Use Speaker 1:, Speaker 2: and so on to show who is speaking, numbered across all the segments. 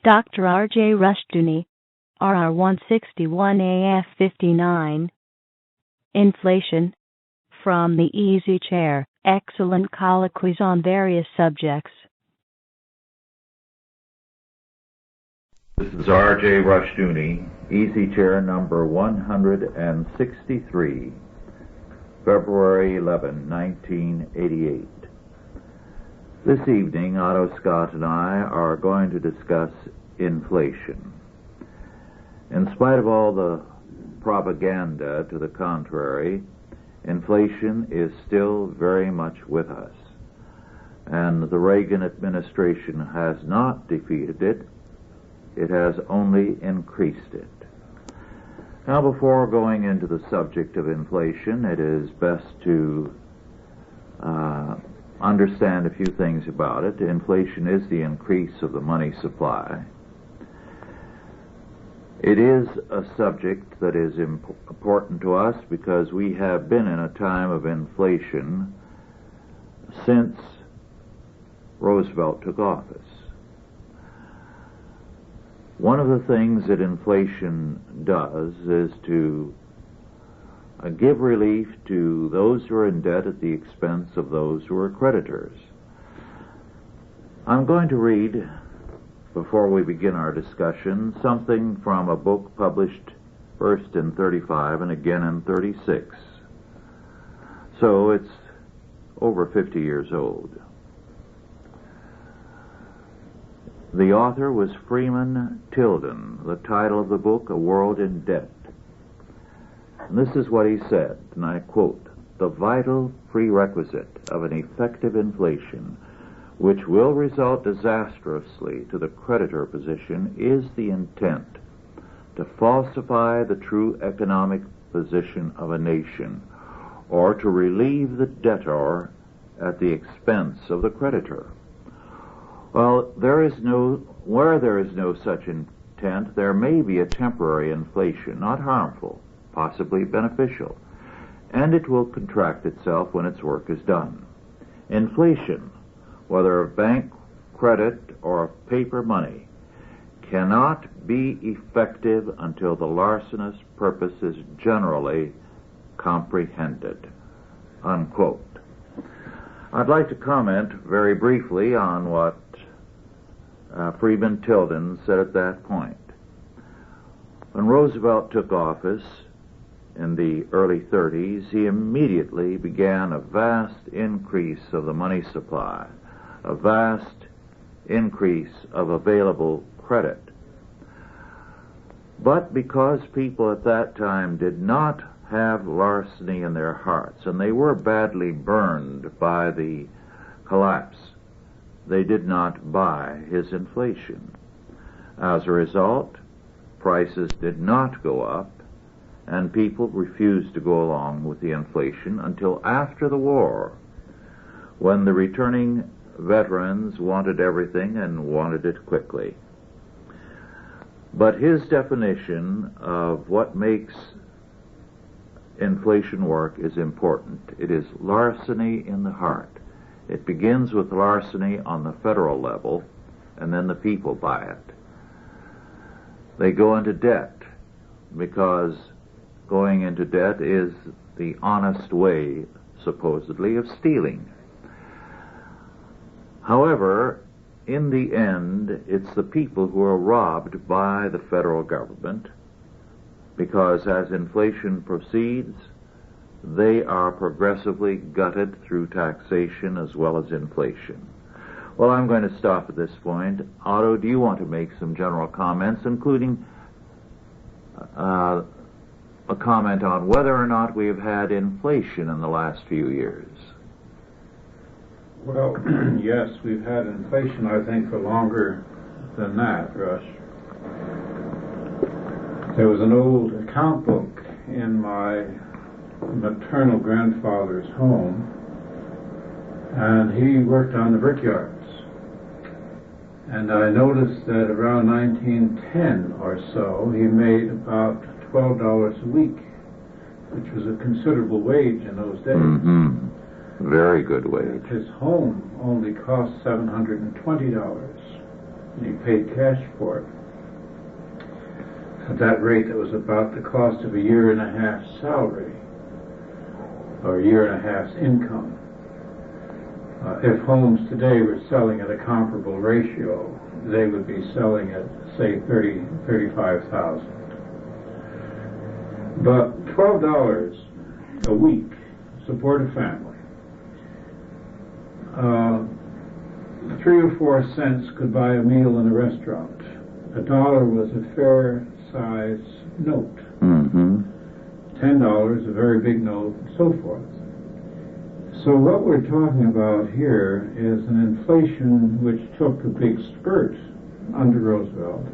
Speaker 1: Dr. R.J. Rushdoony, RR 161 AF 59. Inflation. From the Easy Chair, excellent colloquies on various subjects.
Speaker 2: This is R.J. Rushdoony, Easy Chair number 163, February 11, 1988. This evening, Otto Scott and I are going to discuss inflation. In spite of all the propaganda to the contrary, inflation is still very much with us, and the Reagan administration has not defeated it. It has only increased it. Now, before going into the subject of inflation, it is best to understand a few things about it. Inflation is the increase of the money supply. It is a subject that is important to us because we have been in a time of inflation since Roosevelt took office. One of the things that inflation does is to give relief to those who are in debt at the expense of those who are creditors. I'm going to read, before we begin our discussion, something from a book published first in 35 and again in 36. So it's over 50 years old. The author was Freeman Tilden. The title of the book, A World in Debt. And this is what he said, and I quote, "The vital prerequisite of an effective inflation, which will result disastrously to the creditor position, is the intent to falsify the true economic position of a nation, or to relieve the debtor at the expense of the creditor." Well, where there is no such intent, there may be a temporary inflation, not harmful, possibly beneficial, and it will contract itself when its work is done. Inflation, whether of bank credit or of paper money, cannot be effective until the larcenous purpose is generally comprehended. Unquote. I'd like to comment very briefly on what Freeman Tilden said at that point. When Roosevelt took office in the early 30s, he immediately began a vast increase of the money supply, a vast increase of available credit. But because people at that time did not have larceny in their hearts, and they were badly burned by the collapse, they did not buy his inflation. As a result, prices did not go up, and people refused to go along with the inflation until after the war, when the returning veterans wanted everything and wanted it quickly. But his definition of what makes inflation work is important. It is larceny in the heart. It begins with larceny on the federal level, and then the people buy it. They go into debt because going into debt is the honest way, supposedly, of stealing. However, in the end, it's the people who are robbed by the federal government, because as inflation proceeds, they are progressively gutted through taxation as well as inflation. Well, I'm going to stop at this point. Otto, do you want to make some general comments, including a comment on whether or not we have had inflation in the last few years?
Speaker 3: Well, yes, we've had inflation, I think, for longer than that, Rush. There was an old account book in my maternal grandfather's home, and he worked on the brickyards. And I noticed that around 1910 or so, he made about $12 a week, which was a considerable wage in those days.
Speaker 2: Mm-hmm. Very good wage.
Speaker 3: His home only cost $720. and you paid cash for it. At that rate, it was about the cost of a year and a half's salary, or a year and a half's income. If homes today were selling at a comparable ratio, they would be selling at, say, $35,000. But $12 a week support a family. 3 or 4 cents could buy a meal in a restaurant. $1 was a fair size note.
Speaker 2: Mm-hmm.
Speaker 3: $10 a very big note, and so forth. So what we're talking about here is an inflation which took a big spurt under Roosevelt,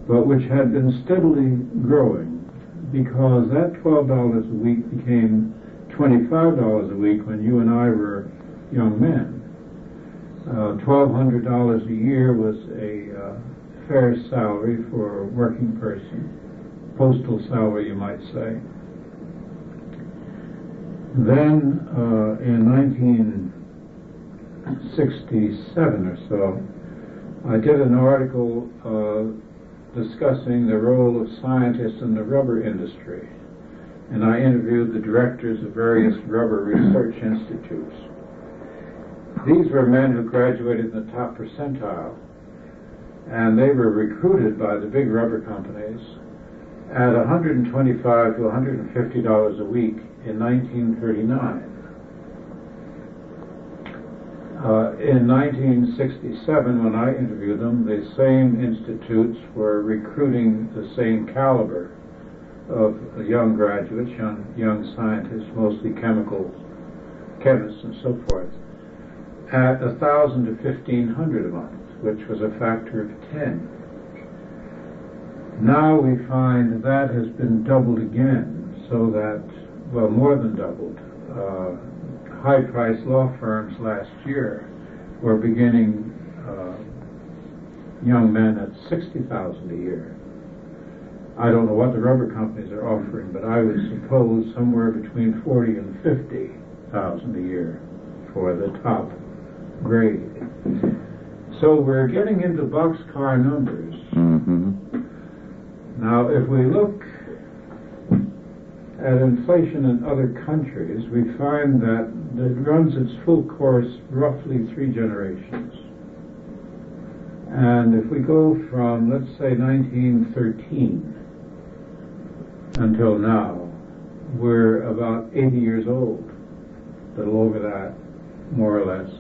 Speaker 3: but which had been steadily growing, because that $12 a week became $25 a week when you and I were young men. $1,200 a year was a fair salary for a working person, postal salary, you might say. Then, in 1967 or so, I did an article discussing the role of scientists in the rubber industry, and I interviewed the directors of various rubber research institutes. These were men who graduated in the top percentile, and they were recruited by the big rubber companies at $125 to $150 a week in 1939. In 1967, when I interviewed them, the same institutes were recruiting the same caliber of young graduates, young scientists, mostly chemists and so forth, at $1,000 to $1,500 a month, which was a factor of 10. Now we find that has been doubled again, so that, well, more than doubled. High-priced law firms last year were beginning young men at $60,000 a year. I don't know what the rubber companies are offering, but I would suppose somewhere between $40,000 and $50,000 a year for the top grade. So we're getting into boxcar numbers.
Speaker 2: Mm-hmm.
Speaker 3: Now, if we look at inflation in other countries, we find that it runs its full course roughly 3 generations. And if we go from, let's say, 1913 until now, we're about 80 years old, a little over that, more or less.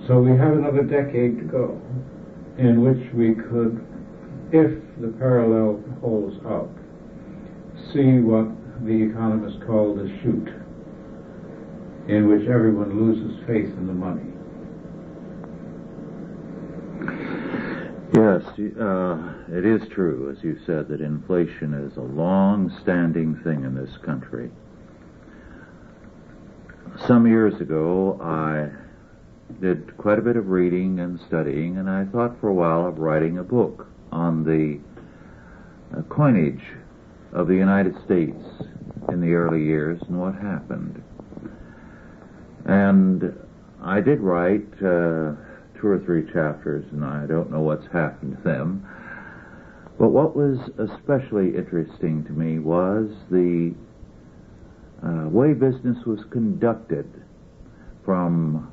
Speaker 3: So we have another decade to go, in which we could, if the parallel holds up, see what the economists call the chute, in which everyone loses faith in the money.
Speaker 2: Yes, it is true, as you said, that inflation is a long-standing thing in this country. Some years ago, I did quite a bit of reading and studying, and I thought for a while of writing a book on the coinage of the United States in the early years and what happened. And I did write 2 or 3 chapters, and I don't know what's happened to them. But what was especially interesting to me was the way business was conducted from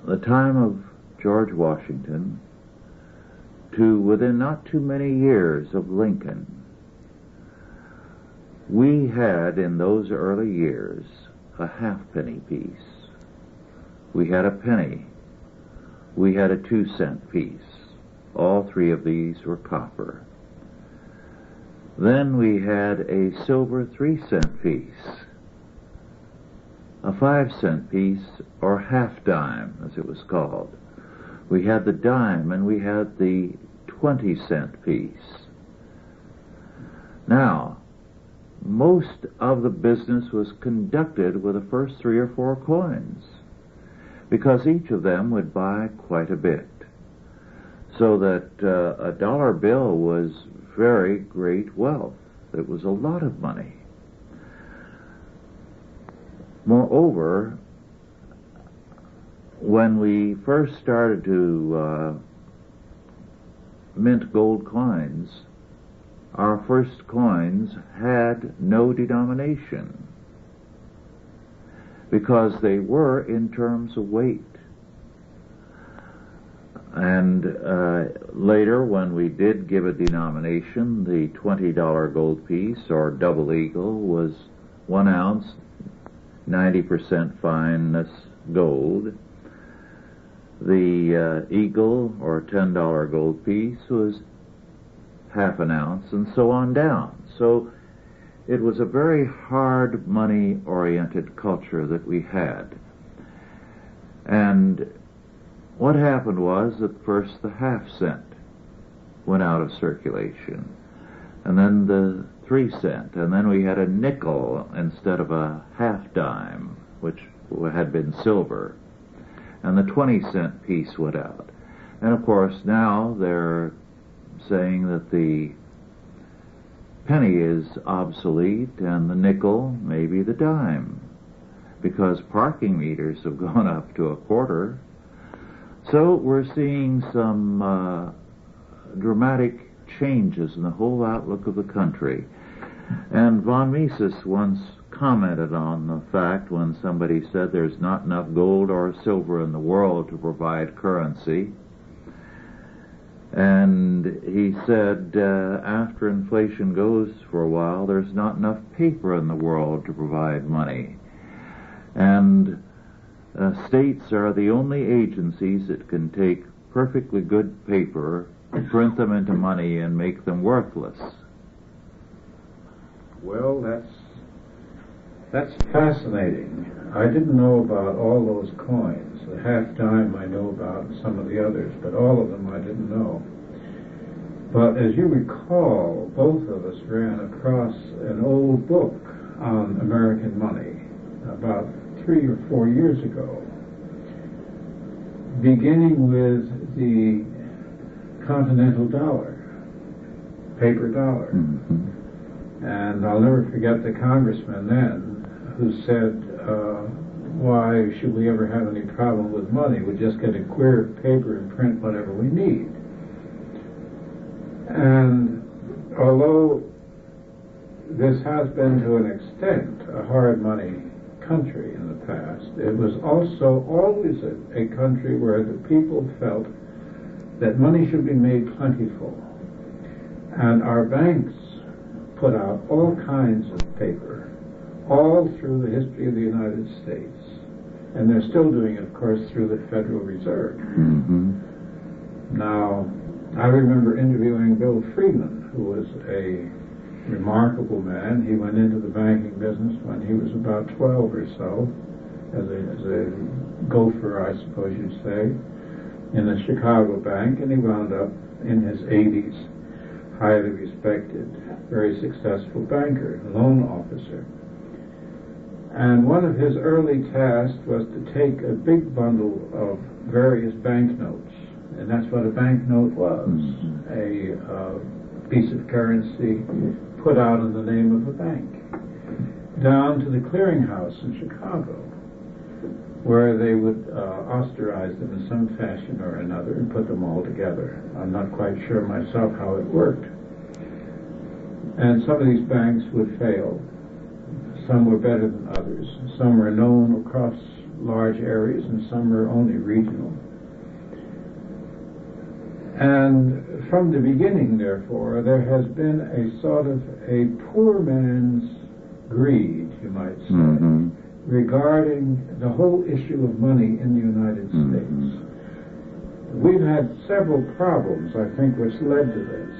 Speaker 2: the time of George Washington to within not too many years of Lincoln. We had in those early years a halfpenny piece. We had a penny. We had a 2-cent piece. All 3 of these were copper. Then we had a silver 3-cent piece, a 5-cent piece, or half dime, as it was called. We had the dime, and we had the 20-cent piece. Now, most of the business was conducted with the first 3 or 4 coins, because each of them would buy quite a bit. So that a dollar bill was very great wealth. It was a lot of money. Moreover, when we first started to mint gold coins, our first coins had no denomination because they were in terms of weight. And later, when we did give a denomination, the $20 gold piece, or double eagle, was 1 ounce, 90% fineness gold. The eagle, or $10 gold piece, was half an ounce, and so on down. So it was a very hard money-oriented culture that we had. And what happened was, at first the half cent went out of circulation, and then the 3 cent, and then we had a nickel instead of a half dime, which had been silver, and the 20-cent piece went out. And of course now they're saying that the penny is obsolete and the nickel, maybe the dime, because parking meters have gone up to a quarter. So we're seeing some dramatic changes in the whole outlook of the country. And von Mises once commented on the fact when somebody said there's not enough gold or silver in the world to provide currency. And he said, after inflation goes for a while, there's not enough paper in the world to provide money. And states are the only agencies that can take perfectly good paper, print them into money, and make them worthless.
Speaker 3: Well, that's fascinating. I didn't know about all those coins. The half dime I know about, and some of the others, but all of them I didn't know. But as you recall, both of us ran across an old book on American money about 3 or 4 years ago, beginning with the continental dollar, paper dollar.
Speaker 2: Mm-hmm.
Speaker 3: And I'll never forget the congressman then who said, why should we ever have any problem with money? We just get a queer of paper and print whatever we need. And although this has been to an extent a hard money country in the past, it was also always a country where the people felt that money should be made plentiful. And our banks put out all kinds of paper, all through the history of the United States. And they're still doing it, of course, through the Federal Reserve.
Speaker 2: Mm-hmm.
Speaker 3: Now, I remember interviewing Bill Freeman, who was a remarkable man. He went into the banking business when he was about 12 or so, as a gopher, I suppose you'd say, in a Chicago bank, and he wound up in his 80s, highly respected, very successful banker, loan officer. And one of his early tasks was to take a big bundle of various banknotes, and that's what a banknote was, a piece of currency put out in the name of a bank, down to the clearinghouse in Chicago, where they would austerize them in some fashion or another and put them all together. I'm not quite sure myself how it worked. And some of these banks would fail. Some were better than others. Some were known across large areas, and some were only regional. And from the beginning, therefore, there has been a sort of a poor man's greed, you might say,
Speaker 2: Mm-hmm.
Speaker 3: regarding the whole issue of money in the United States. We've had several problems, I think, which led to this.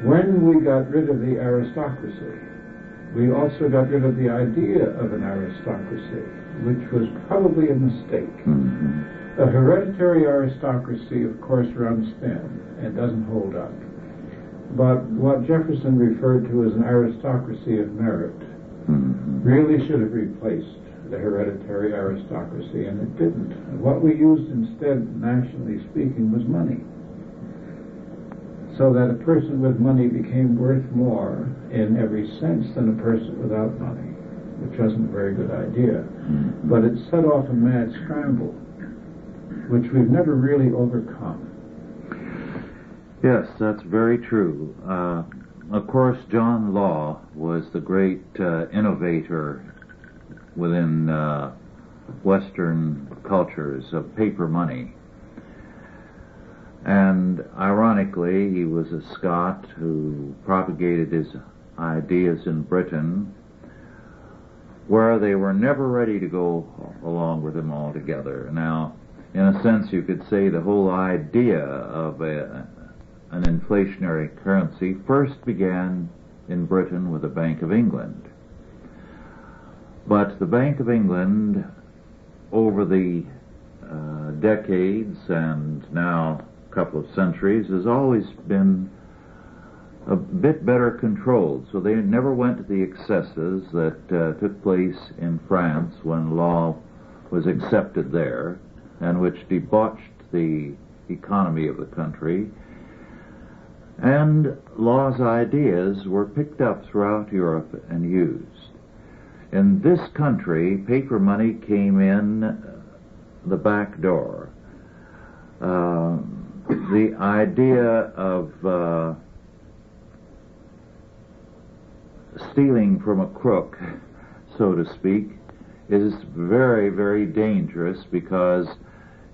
Speaker 3: When we got rid of the aristocracy, we also got rid of the idea of an aristocracy, which was probably a mistake.
Speaker 2: Mm-hmm.
Speaker 3: A hereditary aristocracy, of course, runs thin and doesn't hold up. But what Jefferson referred to as an aristocracy of merit really should have replaced the hereditary aristocracy, and it didn't. And what we used instead, nationally speaking, was money. So that a person with money became worth more in every sense than a person without money. which wasn't a very good idea. But it set off a mad scramble, which we've never really overcome.
Speaker 2: Yes, that's very true. Of course, John Law was the great innovator within Western cultures of paper money. And ironically, he was a Scot who propagated his ideas in Britain, where they were never ready to go along with him altogether. Now, in a sense, you could say the whole idea of an inflationary currency first began in Britain with the Bank of England. But the Bank of England, over the decades and now a couple of centuries, has always been a bit better controlled. So they never went to the excesses that took place in France when law was accepted there, and which debauched the economy of the country. And Law's ideas were picked up throughout Europe and used. In this country, paper money came in the back door. The idea of stealing from a crook, so to speak, is very, very dangerous, because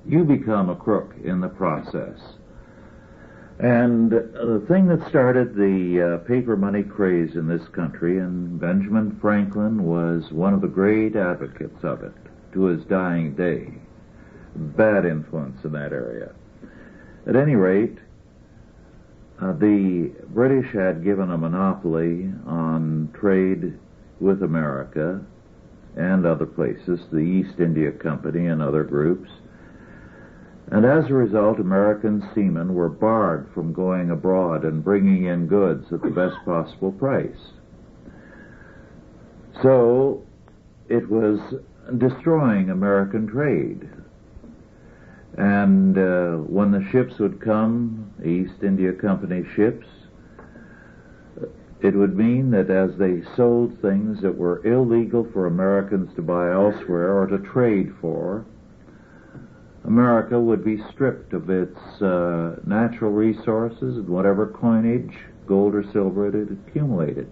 Speaker 2: you become a crook in the process. And the thing that started the paper money craze in this country, and Benjamin Franklin was one of the great advocates of it to his dying day. Bad influence in that area. At any rate, the British had given a monopoly on trade with America and other places, the East India Company and other groups. And as a result, American seamen were barred from going abroad and bringing in goods at the best possible price. So it was destroying American trade. And when the ships would come, East India Company ships, it would mean that as they sold things that were illegal for Americans to buy elsewhere or to trade for, America would be stripped of its natural resources and whatever coinage, gold or silver, it had accumulated.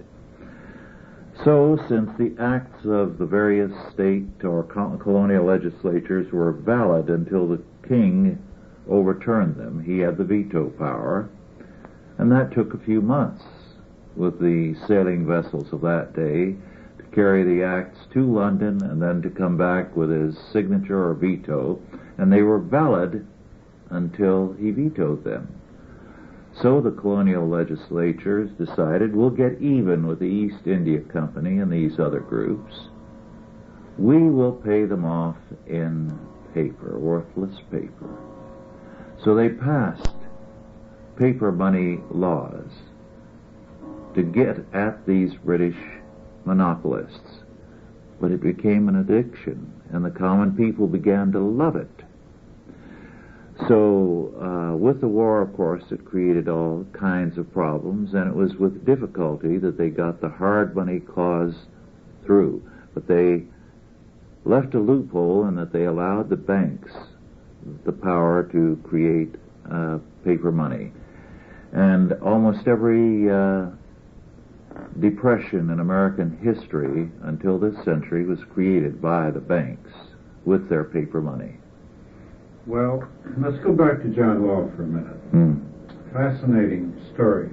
Speaker 2: So, since the acts of the various state or colonial legislatures were valid until the king overturned them, he had the veto power, and that took a few months with the sailing vessels of that day to carry the acts to London and then to come back with his signature or veto, and they were valid until he vetoed them. So the colonial legislatures decided, we'll get even with the East India Company and these other groups. We will pay them off in paper, worthless paper. So they passed paper money laws to get at these British monopolists. But it became an addiction, and the common people began to love it. So with the war, of course, it created all kinds of problems, and it was with difficulty that they got the hard money clause through. But they left a loophole in that they allowed the banks the power to create paper money. And almost every depression in American history until this century was created by the banks with their paper money.
Speaker 3: Well, let's go back to John Law for a minute. Fascinating story.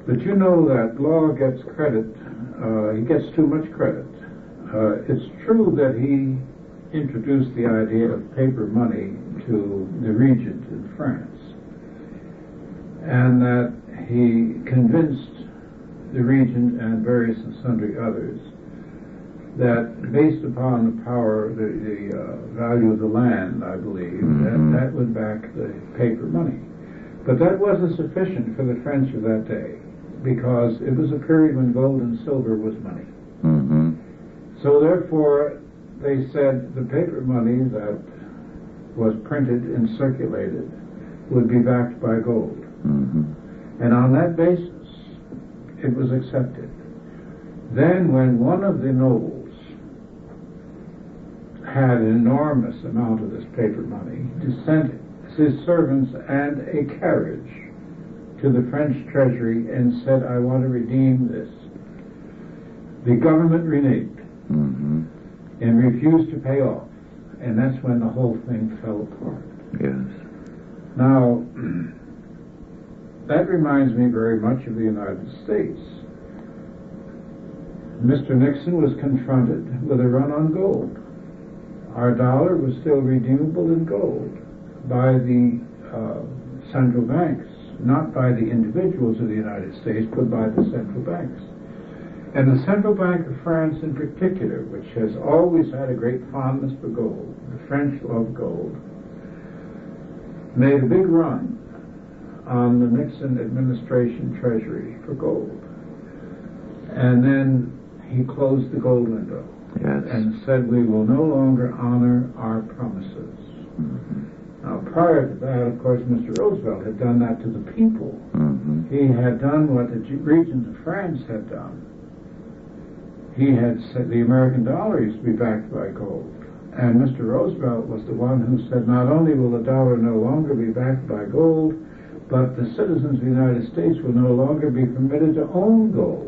Speaker 3: But you know that Law gets credit, he gets too much credit. It's true that he introduced the idea of paper money to the regent in France, and that he convinced the regent and various and sundry others that based upon the power, the value of the land, I believe, that would back the paper money. But that wasn't sufficient for the French of that day, because it was a period when gold and silver was money. So therefore, they said the paper money that was printed and circulated would be backed by gold. And on that basis, it was accepted. Then when one of the nobles had an enormous amount of this paper money, he sent his servants and a carriage to the French treasury and said, I want to redeem this. The government reneged and refused to pay off. And that's when the whole thing fell apart.
Speaker 2: Yes.
Speaker 3: Now, that reminds me very much of the United States. Mr. Nixon was confronted with a run on gold. Our dollar was still redeemable in gold by the central banks, not by the individuals of the United States, but by the central banks. And the Central Bank of France in particular, which has always had a great fondness for gold, the French love gold, made a big run on the Nixon administration treasury for gold. And then he closed the gold window and said, we will no longer honor our promises. Now, prior to that, of course, Mr. Roosevelt had done that to the people. He had done what the regents of France had done. He had said the American dollar used to be backed by gold. And Mr. Roosevelt was the one who said, not only will the dollar no longer be backed by gold, but the citizens of the United States will no longer be permitted to own gold.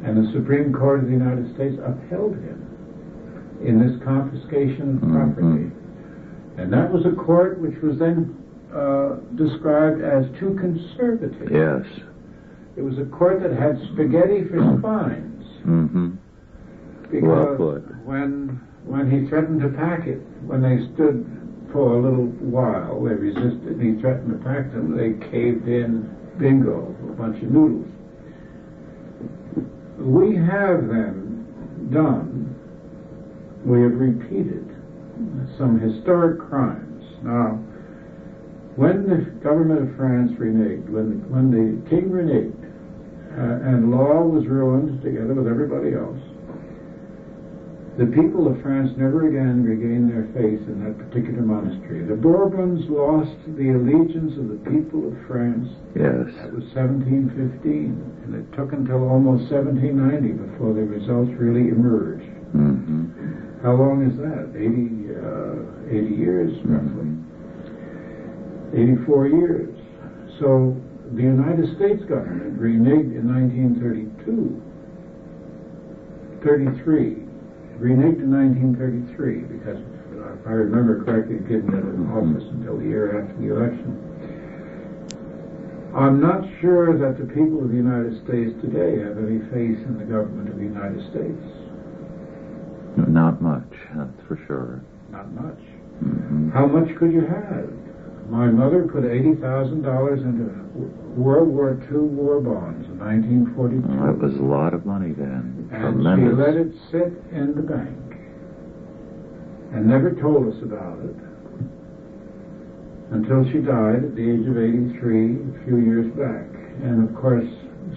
Speaker 3: And the Supreme Court of the United States upheld him in this confiscation of property. And that was a court which was then described as too conservative.
Speaker 2: Yes.
Speaker 3: It was a court that had spaghetti for spines. Because when he threatened to pack it, when they stood for a little while, they resisted, and he threatened to pack them, they caved in, bingo, a bunch of noodles. We have then we have repeated some historic crimes. Now, when the government of France reneged, when the king reneged, and law was ruined together with everybody else, the people of France never again regained their faith in that particular monastery. The Bourbons lost the allegiance of the people of France.
Speaker 2: Yes.
Speaker 3: That was 1715, and it took until almost 1790 before the results really emerged. How long is that? 80 years, roughly. 84 years. So the United States government reneged in 1933. Reneged in 1933 because, if I remember correctly, it didn't get in office until the year after the election. I'm not sure that the people of the United States today have any faith in the government of the United States.
Speaker 2: Not much, that's for sure.
Speaker 3: Not much. How much could you have? My mother put $80,000 into World War II war bonds in 1942.
Speaker 2: That was a lot of money then.
Speaker 3: And
Speaker 2: Tremendous.
Speaker 3: she let it sit in the bank and never told us about it until she died at the age of 83 a few years back. And of course,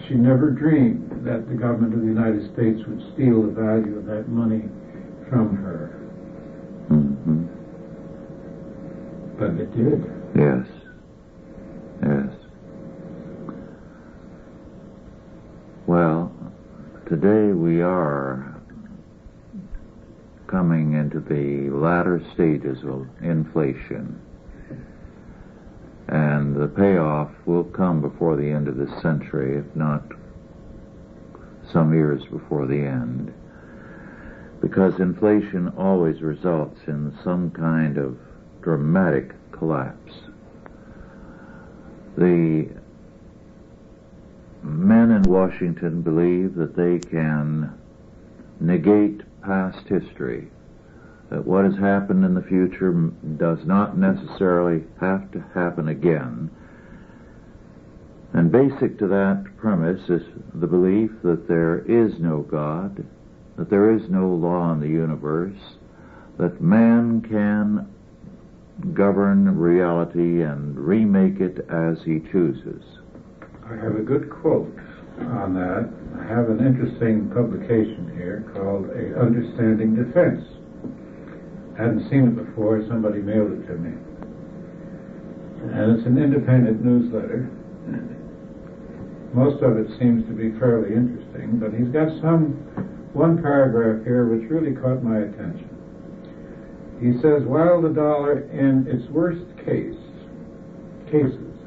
Speaker 3: she never dreamed that the government of the United States would steal the value of that money from her. But it did.
Speaker 2: Yes. Yes. Well, today we are coming into the latter stages of inflation. And the payoff will come before the end of this century, if not some years before the end. Because inflation always results in some kind of dramatic collapse. The men in Washington believe that they can negate past history, that what has happened in the future does not necessarily have to happen again. And basic to that premise is the belief that there is no God, that there is no law in the universe, that man can govern reality and remake it as he chooses.
Speaker 3: I have a good quote on that. I have an interesting publication here called A Understanding Defense. I hadn't seen it before. Somebody mailed it to me. And it's an independent newsletter. Most of it seems to be fairly interesting, but he's got one paragraph here which really caught my attention. He says, while the dollar in its worst cases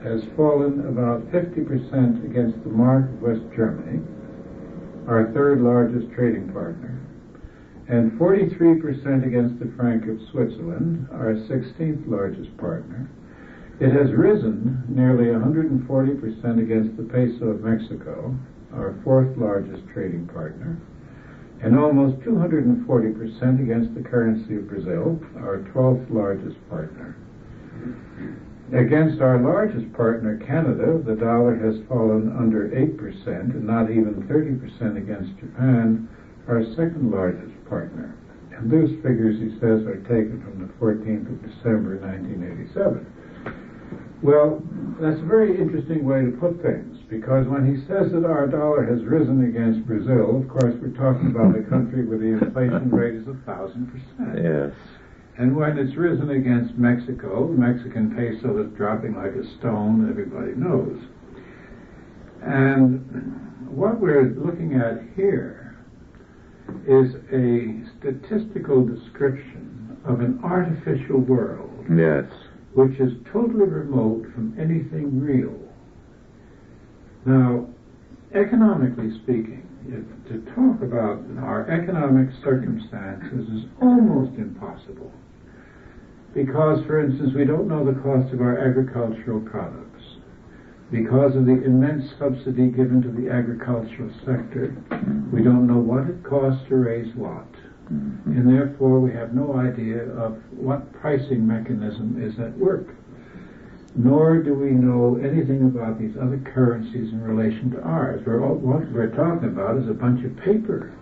Speaker 3: has fallen about 50% against the mark of West Germany, our third largest trading partner, and 43% against the franc of Switzerland, our 16th largest partner, it has risen nearly 140% against the peso of Mexico, our fourth largest trading partner, and almost 240% against the currency of Brazil, our 12th largest partner. Against our largest partner, Canada, the dollar has fallen under 8% and not even 30% against Japan, our second largest partner. And those figures, he says, are taken from the 14th of December, 1987. Well, that's a very interesting way to put things, because when he says that our dollar has risen against Brazil, of course, we're talking about a country where the inflation rate is 1,000%.
Speaker 2: Yes.
Speaker 3: And when it's risen against Mexico, the Mexican peso is dropping like a stone, everybody knows. And what we're looking at here is a statistical description of an artificial world.
Speaker 2: Yes.
Speaker 3: Which is totally remote from anything real. Now, economically speaking, to talk about our economic circumstances is almost impossible. Because, for instance, we don't know the cost of our agricultural products. Because of the immense subsidy given to the agricultural sector, we don't know what it costs to raise what. And therefore we have no idea of what pricing mechanism is at work. Nor do we know anything about these other currencies in relation to ours. What we're talking about is a bunch of paper.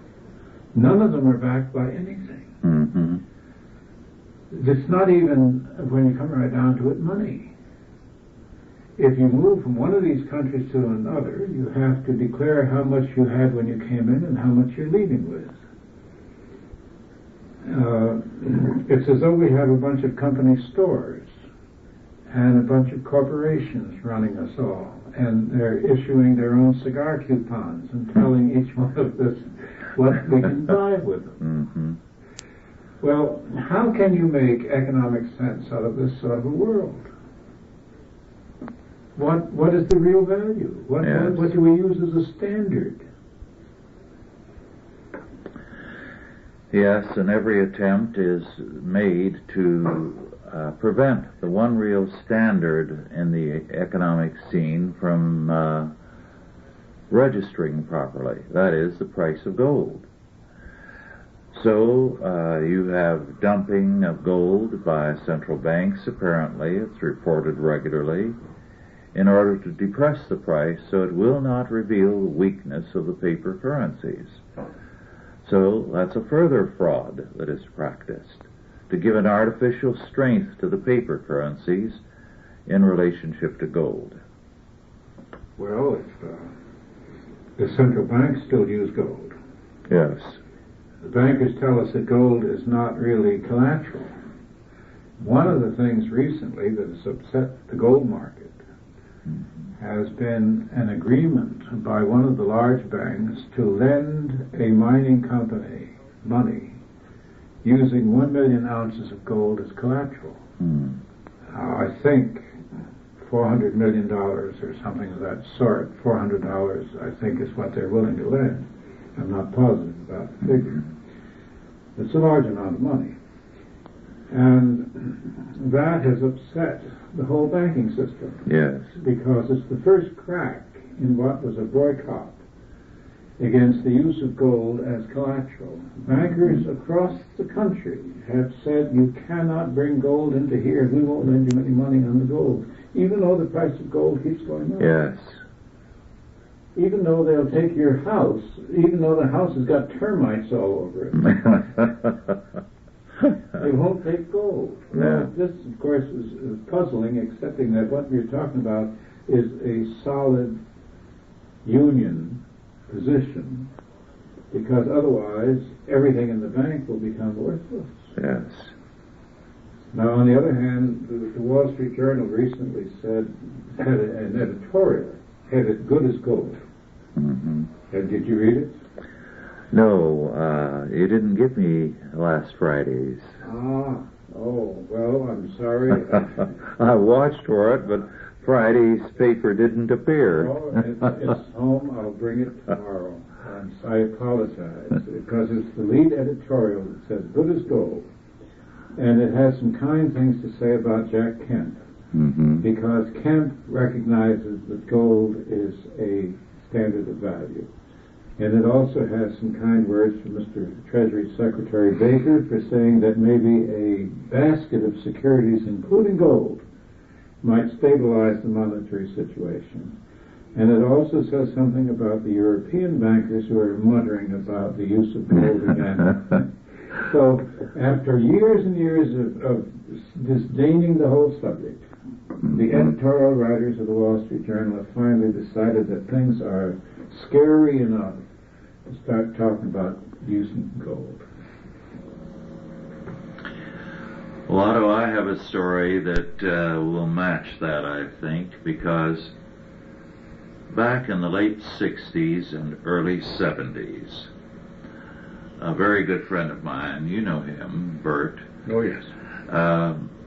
Speaker 3: None of them are backed by anything.
Speaker 2: Mm-hmm.
Speaker 3: It's not even, when you come right down to it, money. If you move from one of these countries to another, you have to declare how much you had when you came in and how much you're leaving with. It's as though we have a bunch of company stores and a bunch of corporations running us all, and they're issuing their own cigar coupons and telling each one of us what we can buy with them. Mm-hmm. Well, how can you make economic sense out of this sort of a world? What is the real value? What do we use as a standard?
Speaker 2: Yes, and every attempt is made to prevent the one real standard in the economic scene from registering properly. That is the price of gold. So you have dumping of gold by central banks, apparently, it's reported regularly, in order to depress the price so it will not reveal the weakness of the paper currencies. So that's a further fraud that is practiced, to give an artificial strength to the paper currencies in relationship to gold.
Speaker 3: Well, the central banks still use gold.
Speaker 2: Yes.
Speaker 3: The bankers tell us that gold is not really collateral. One of the things recently that has upset the gold market has been an agreement by one of the large banks to lend a mining company money using 1 million ounces of gold as collateral. Now, I think $400 million or something of that sort, $400 I think is what they're willing to lend. I'm not positive about the figure. It's a large amount of money. And that has upset the whole banking system.
Speaker 2: Yes.
Speaker 3: Because it's the first crack in what was a boycott against the use of gold as collateral. Bankers across the country have said you cannot bring gold into here, we won't lend you any money on the gold, even though the price of gold keeps going up.
Speaker 2: Yes.
Speaker 3: Even though they'll take your house, even though the house has got termites all over it. They won't take gold. Well, this, of course, is puzzling, accepting that what we're talking about is a solid union position, because otherwise everything in the bank will become worthless.
Speaker 2: Yes.
Speaker 3: Now, on the other hand, the Wall Street Journal recently had an editorial headed Good as Gold.
Speaker 2: Mm-hmm.
Speaker 3: And did you read it?
Speaker 2: No, you didn't get me last Friday's.
Speaker 3: Oh, well, I'm sorry.
Speaker 2: I watched for it, but Friday's paper didn't appear.
Speaker 3: Oh, it's home. I'll bring it tomorrow. I apologize, because it's the lead editorial that says Good as Gold. And it has some kind things to say about Jack Kemp,
Speaker 2: Mm-hmm.
Speaker 3: because Kemp recognizes that gold is a standard of value. And it also has some kind words from Mr. Treasury Secretary Baker for saying that maybe a basket of securities, including gold, might stabilize the monetary situation. And it also says something about the European bankers who are muttering about the use of gold again. So, after years and years of disdaining the whole subject, the editorial writers of the Wall Street Journal have finally decided that things are scary enough to start talking about using gold.
Speaker 2: Well, Otto, I have a story that will match that, I think, because back in the late 60s and early 70s, a very good friend of mine, you know him, Bert.
Speaker 3: Oh, yes.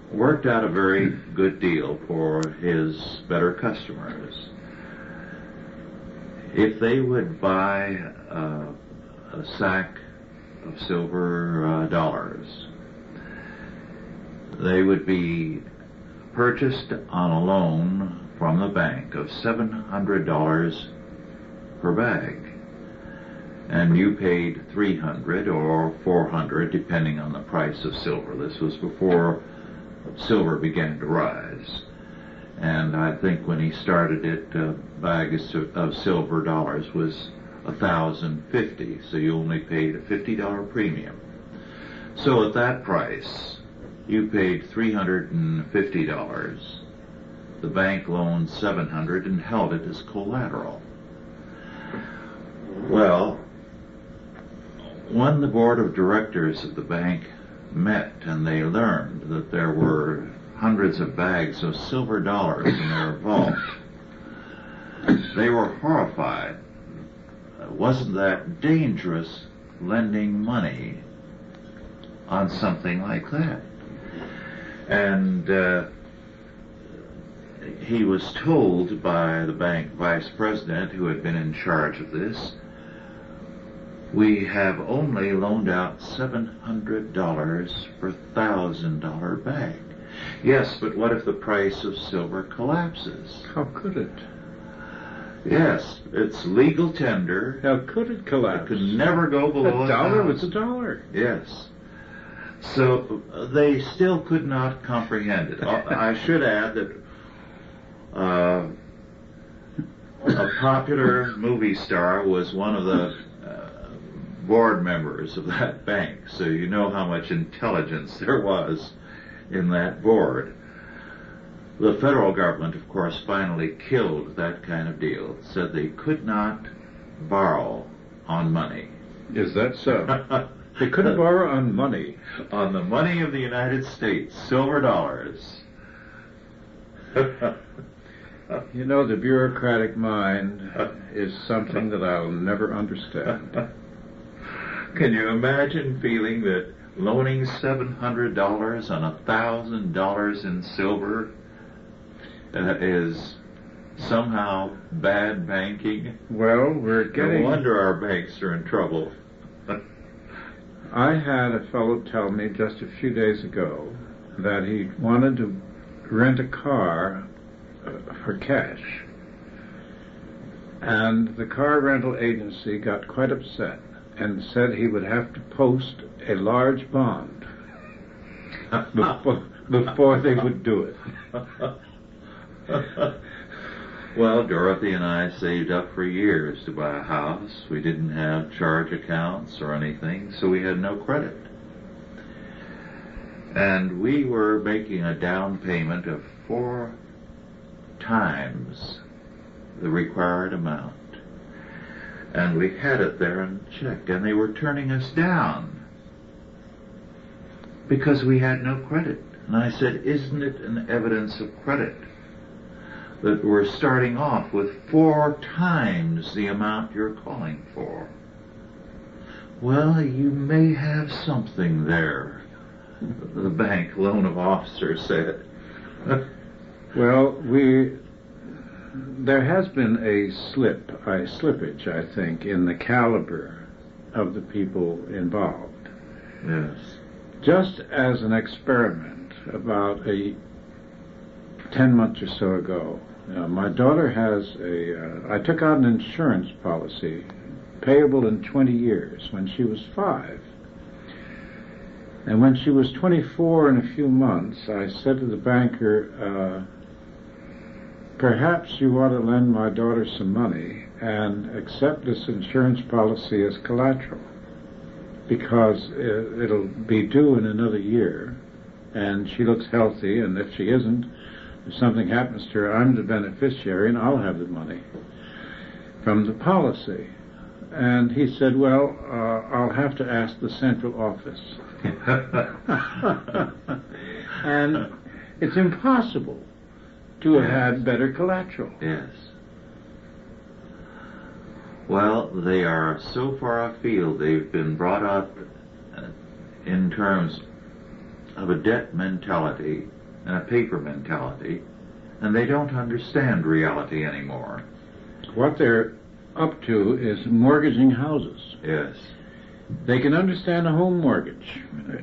Speaker 2: Worked out a very good deal for his better customers. If they would buy a sack of silver dollars, they would be purchased on a loan from the bank of $700 per bag. And you paid $300 or $400, depending on the price of silver. This was before silver began to rise. And I think when he started it, a bag of silver dollars was $1,050, so you only paid a $50 premium. So at that price, you paid $350. The bank loaned $700 and held it as collateral. Well, when the board of directors of the bank met and they learned that there were hundreds of bags of silver dollars in their vault, they were horrified. Wasn't that dangerous, lending money on something like that? And he was told by the bank vice president, who had been in charge of this, we have only loaned out $700 per $1,000 bag. Yes, but what if the price of silver collapses?
Speaker 3: How could it?
Speaker 2: Yes, it's legal tender.
Speaker 3: How could it collapse?
Speaker 2: It could never go below
Speaker 3: a dollar was
Speaker 2: $1,000.
Speaker 3: a dollar.
Speaker 2: Yes. So they still could not comprehend it. I should add that a popular movie star was one of the board members of that bank, so you know how much intelligence there was in that board. The federal government, of course, finally killed that kind of deal, said they could not borrow on money.
Speaker 3: Is that so? They couldn't borrow on money.
Speaker 2: On the money of the United States, silver dollars.
Speaker 3: You know, the bureaucratic mind is something that I'll never understand.
Speaker 2: Can you imagine feeling that loaning $700 on $1,000 in silver is somehow bad banking?
Speaker 3: Well, we're getting...
Speaker 2: No wonder our banks are in trouble.
Speaker 3: I had a fellow tell me just a few days ago that he wanted to rent a car for cash. And the car rental agency got quite upset and said he would have to post a large bond before they would do it.
Speaker 2: Well, Dorothy and I saved up for years to buy a house. We didn't have charge accounts or anything, so we had no credit. And we were making a down payment of 4 times the required amount. And we had it there in check, and they were turning us down because we had no credit. And I said, isn't it an evidence of credit that we're starting off with 4 times the amount you're calling for. Well, you may have something there, the bank loan officer said.
Speaker 3: Well, there has been a slippage, I think, in the caliber of the people involved.
Speaker 2: Yes.
Speaker 3: Just as an experiment, about 10 months or so ago, my daughter has I took out an insurance policy payable in 20 years when she was 5. And when she was 24 in a few months, I said to the banker, perhaps you ought to lend my daughter some money and accept this insurance policy as collateral, because it'll be due in another year, and she looks healthy, and if she isn't, if something happens to her, I'm the beneficiary, and I'll have the money from the policy. And he said, well, I'll have to ask the central office. And it's impossible to have had better collateral.
Speaker 2: Yes. Well, they are so far afield, they've been brought up in terms of a debt mentality and a paper mentality, and they don't understand reality anymore.
Speaker 3: What they're up to is mortgaging houses.
Speaker 2: Yes.
Speaker 3: They can understand a home mortgage,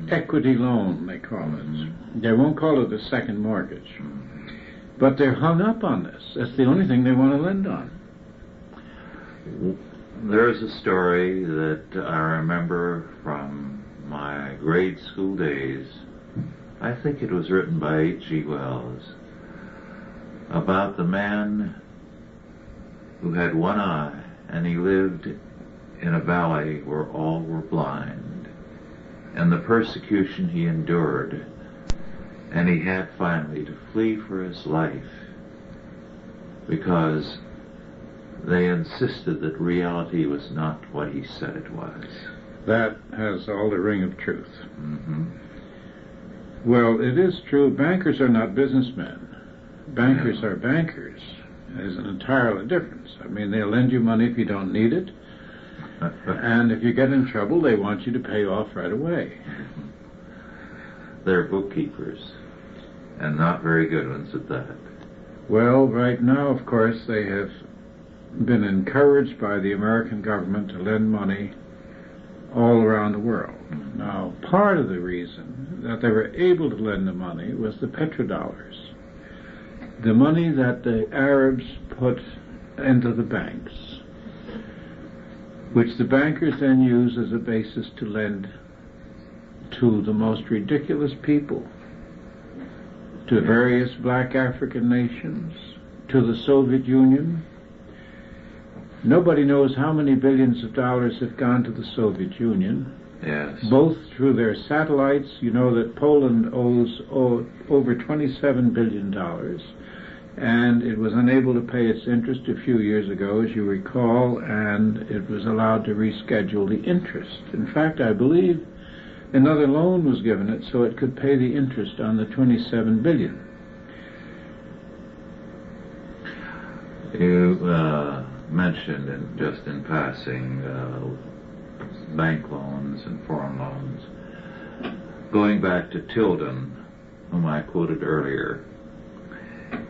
Speaker 3: equity loan, they call it. They won't call it a second mortgage. But they're hung up on this. That's the only thing they want to lend on.
Speaker 2: There's a story that I remember from my grade school days. I think it was written by H.G. Wells, about the man who had one eye, and he lived in a valley where all were blind, and the persecution he endured, and he had finally to flee for his life because they insisted that reality was not what he said it was.
Speaker 3: That has all the ring of truth.
Speaker 2: Mm-hmm.
Speaker 3: Well, it is true, bankers are not businessmen. Bankers are bankers. There's an entirely difference. I mean, they'll lend you money if you don't need it, and if you get in trouble, they want you to pay off right away.
Speaker 2: They're bookkeepers, and not very good ones at that.
Speaker 3: Well, right now, of course, they have been encouraged by the American government to lend money all around the world. Now, part of the reason that they were able to lend the money was the petrodollars, the money that the Arabs put into the banks, which the bankers then use as a basis to lend to the most ridiculous people, to various black African nations, to the Soviet Union. Nobody knows how many billions of dollars have gone to the Soviet Union.
Speaker 2: Yes.
Speaker 3: Both through their satellites. You know that Poland owes over $27 billion, and it was unable to pay its interest a few years ago, as you recall, and it was allowed to reschedule the interest. In fact, I believe another loan was given it so it could pay the interest on the $27 billion.
Speaker 2: You mentioned, just in passing, bank loans and foreign loans. Going back to Tilden, whom I quoted earlier,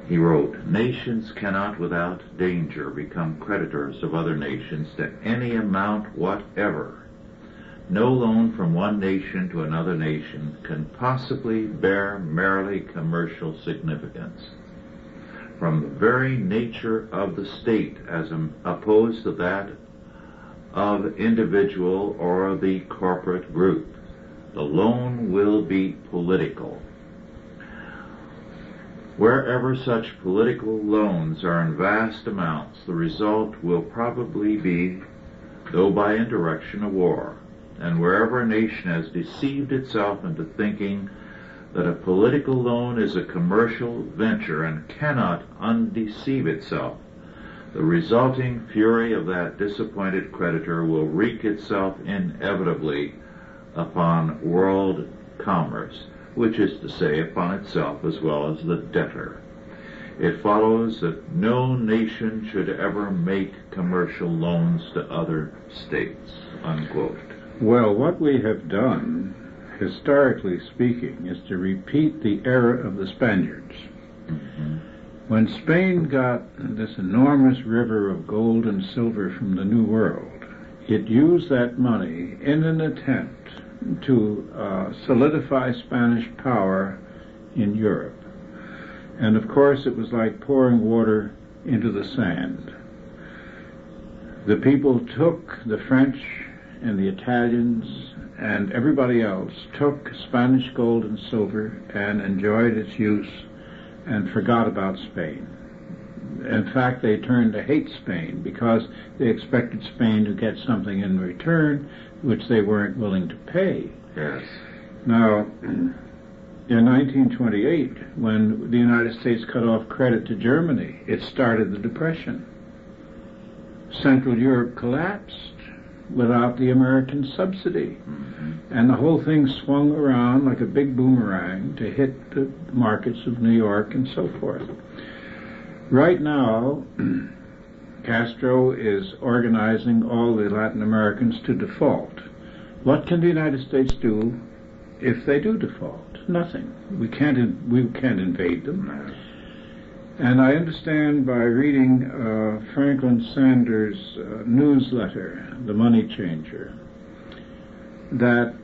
Speaker 2: he wrote, "Nations cannot without danger become creditors of other nations to any amount whatever. No loan from one nation to another nation can possibly bear merely commercial significance. From the very nature of the state as opposed to that of individual or the corporate group, the loan will be political. Wherever such political loans are in vast amounts, the result will probably be, though by indirection, a war. And wherever a nation has deceived itself into thinking that a political loan is a commercial venture and cannot undeceive itself, the resulting fury of that disappointed creditor will wreak itself inevitably upon world commerce, which is to say, upon itself as well as the debtor. it follows that no nation should ever make commercial loans to other states, unquote.
Speaker 3: Well, what we have done, historically speaking, is to repeat the era of the Spaniards.
Speaker 2: Mm-hmm.
Speaker 3: When Spain got this enormous river of gold and silver from the New World, it used that money in an attempt to solidify Spanish power in Europe. And of course it was like pouring water into the sand. The people took, the French and the Italians and everybody else took Spanish gold and silver and enjoyed its use and forgot about Spain. In fact, they turned to hate Spain because they expected Spain to get something in return which they weren't willing to pay.
Speaker 2: Yes.
Speaker 3: Now, in 1928, when the United States cut off credit to Germany, it started the Depression. Central Europe collapsed without the American subsidy.
Speaker 2: Mm-hmm.
Speaker 3: And the whole thing swung around like a big boomerang to hit the markets of New York and so forth. Right now, Castro is organizing all the Latin Americans to default. What can the United States do if they do default? Nothing. We can't invade them. And I understand by reading Franklin Sanders' newsletter, The Money Changer, that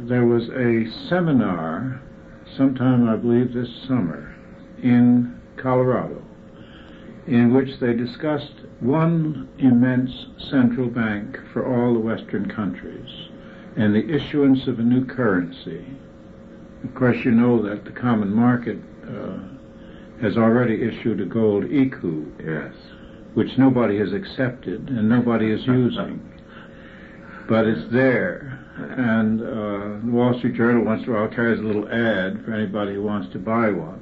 Speaker 3: there was a seminar sometime, I believe, this summer in Colorado, in which they discussed one immense central bank for all the Western countries and the issuance of a new currency. Of course, you know that the common market has already issued a gold ecu,
Speaker 2: Yes.
Speaker 3: which nobody has accepted and nobody is using. But it's there. And the Wall Street Journal once in a while carries a little ad for anybody who wants to buy one.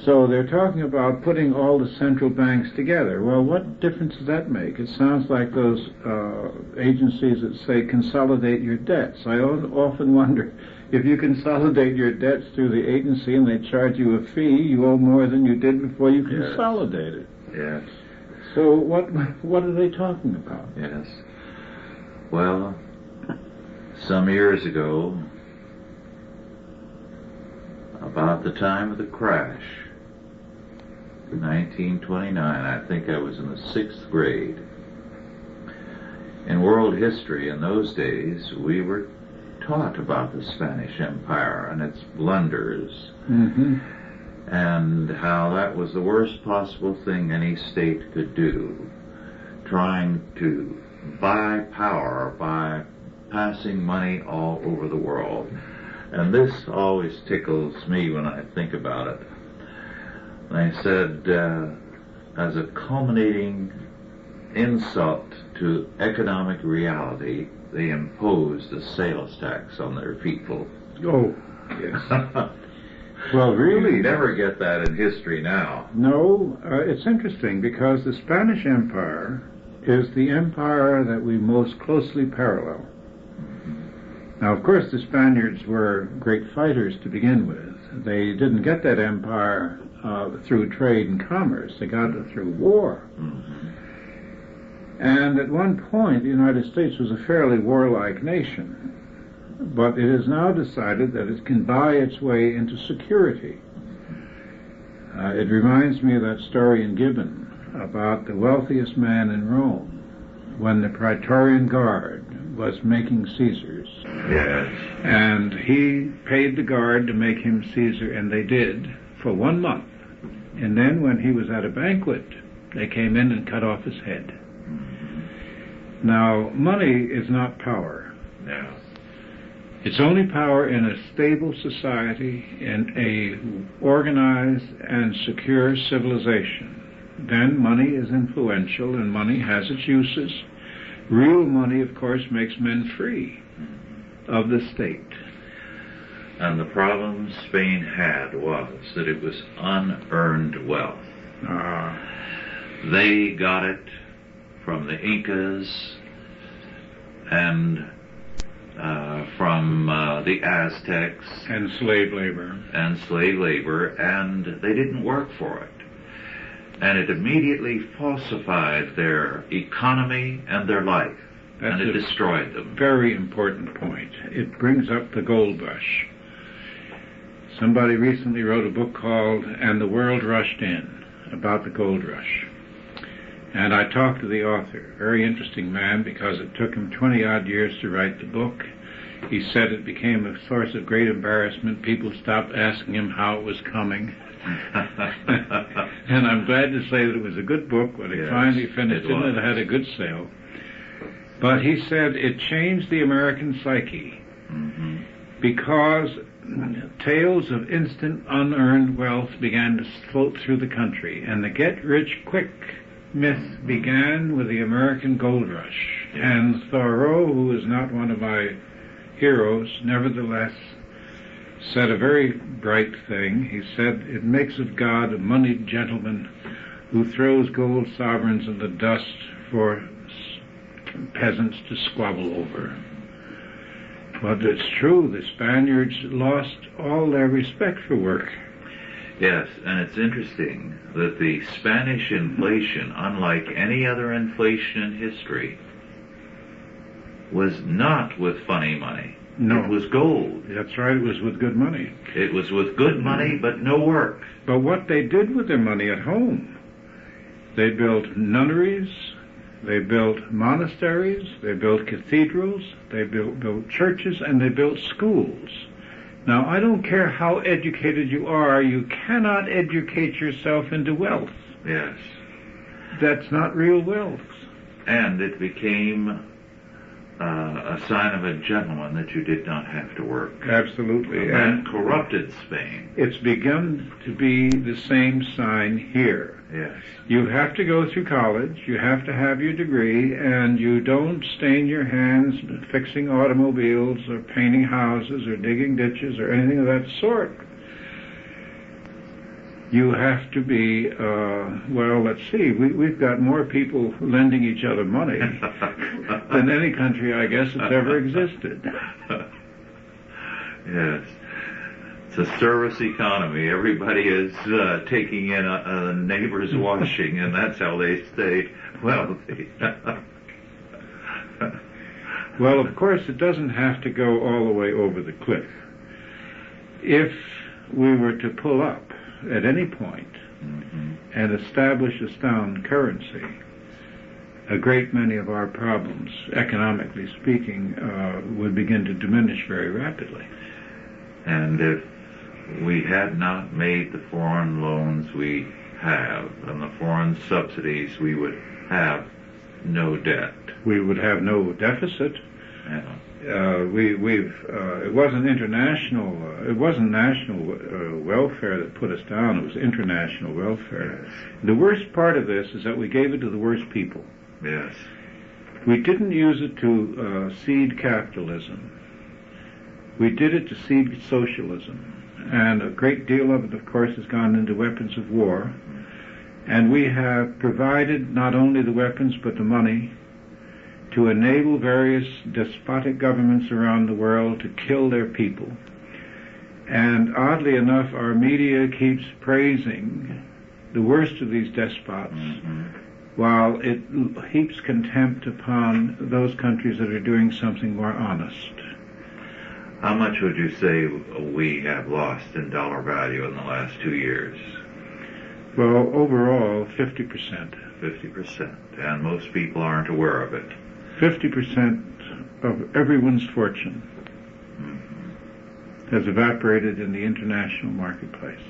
Speaker 3: So they're talking about putting all the central banks together. Well, what difference does that make? It sounds like those agencies that say consolidate your debts. I often wonder, if you consolidate your debts through the agency and they charge you a fee, you owe more than you did before you consolidated.
Speaker 2: Yes.
Speaker 3: So what are they talking about?
Speaker 2: Yes. Well, some years ago, about the time of the crash, 1929, I think I was in the 6th grade. In world history in those days, we were taught about the Spanish Empire and its blunders,
Speaker 3: Mm-hmm.
Speaker 2: and how that was the worst possible thing any state could do, trying to buy power by passing money all over the world. And this always tickles me when I think about it. They said, as a culminating insult to economic reality, they imposed a sales tax on their people.
Speaker 3: Oh, yes. Well, really,
Speaker 2: You never get that in history now.
Speaker 3: no, it's interesting because the Spanish Empire is the empire that we most closely parallel. Now, of course, the Spaniards were great fighters to begin with. They didn't get that empire through trade and commerce. They got it through war.
Speaker 2: Mm-hmm.
Speaker 3: And at one point, the United States was a fairly warlike nation. But it has now decided that it can buy its way into security. It reminds me of that story in Gibbon about the wealthiest man in Rome when the Praetorian Guard was making Caesars.
Speaker 2: Yes.
Speaker 3: And he paid the guard to make him Caesar, and they did, for 1 month. And then when he was at a banquet, they came in and cut off his head. Now, money is not power.
Speaker 2: No.
Speaker 3: It's only power in a stable society, in a organized and secure civilization. Then money is influential and money has its uses. Real money, of course, makes men free of the state.
Speaker 2: And the problem Spain had was that it was unearned wealth. They got it from the Incas and from the Aztecs
Speaker 3: And slave labor.
Speaker 2: And they didn't work for it. And it immediately falsified their economy and their life, and it destroyed them.
Speaker 3: Very important point. It brings up the gold rush. Somebody recently wrote a book called "And the World Rushed In," about the gold rush. And I talked to the author, very interesting man, because it took him 20-odd years to write the book. He said it became a source of great embarrassment. People stopped asking him how it was coming. And I'm glad to say that it was a good book. When he finally finished it, it had a good sale. But he said it changed the American psyche, because tales of instant unearned wealth began to float through the country, and the get-rich-quick myth began with the American gold rush. And Thoreau, who is not one of my heroes, nevertheless said a very bright thing. He said, "It makes of God a moneyed gentleman who throws gold sovereigns in the dust for peasants to squabble over." But it's true, the Spaniards lost all their respect for work.
Speaker 2: Yes, and it's interesting that the Spanish inflation, unlike any other inflation in history, was not with funny money.
Speaker 3: No.
Speaker 2: It was gold.
Speaker 3: That's right, it was with good money.
Speaker 2: It was with good money, but no work.
Speaker 3: But what they did with their money at home, they built nunneries, they built monasteries, they built cathedrals, they built churches, and they built schools. Now, I don't care how educated you are, you cannot educate yourself into wealth.
Speaker 2: Yes.
Speaker 3: That's not real wealth.
Speaker 2: And it became a sign of a gentleman that you did not have to work.
Speaker 3: Absolutely.
Speaker 2: And that corrupted Spain.
Speaker 3: It's begun to be the same sign here.
Speaker 2: Yes.
Speaker 3: You have to go through college, you have to have your degree, and you don't stain your hands fixing automobiles or painting houses or digging ditches or anything of that sort. You have to be, well, let's see, we've got more people lending each other money than any country, I guess, that's ever existed.
Speaker 2: Yes. It's a service economy. Everybody is taking in a neighbor's washing, and that's how they stay wealthy.
Speaker 3: Well, of course, it doesn't have to go all the way over the cliff. If we were to pull up at any point and establish a sound currency, a great many of our problems, economically speaking, would begin to diminish very rapidly.
Speaker 2: And if we had not made the foreign loans we have and the foreign subsidies, we would have no debt.
Speaker 3: We would have no deficit.
Speaker 2: Yeah.
Speaker 3: It wasn't international. It wasn't national welfare that put us down. It was international welfare.
Speaker 2: Yes.
Speaker 3: The worst part of this is that we gave it to the worst people.
Speaker 2: Yes.
Speaker 3: We didn't use it to seed capitalism. We did it to seed socialism. And a great deal of it, of course, has gone into weapons of war. And we have provided not only the weapons but the money to enable various despotic governments around the world to kill their people. And oddly enough, our media keeps praising the worst of these despots, while it heaps contempt upon those countries that are doing something more honest.
Speaker 2: How much would you say we have lost in dollar value in the last 2 years?
Speaker 3: Well, overall, 50%.
Speaker 2: 50%. And most people aren't aware of it.
Speaker 3: 50% of everyone's fortune has evaporated in the international marketplace.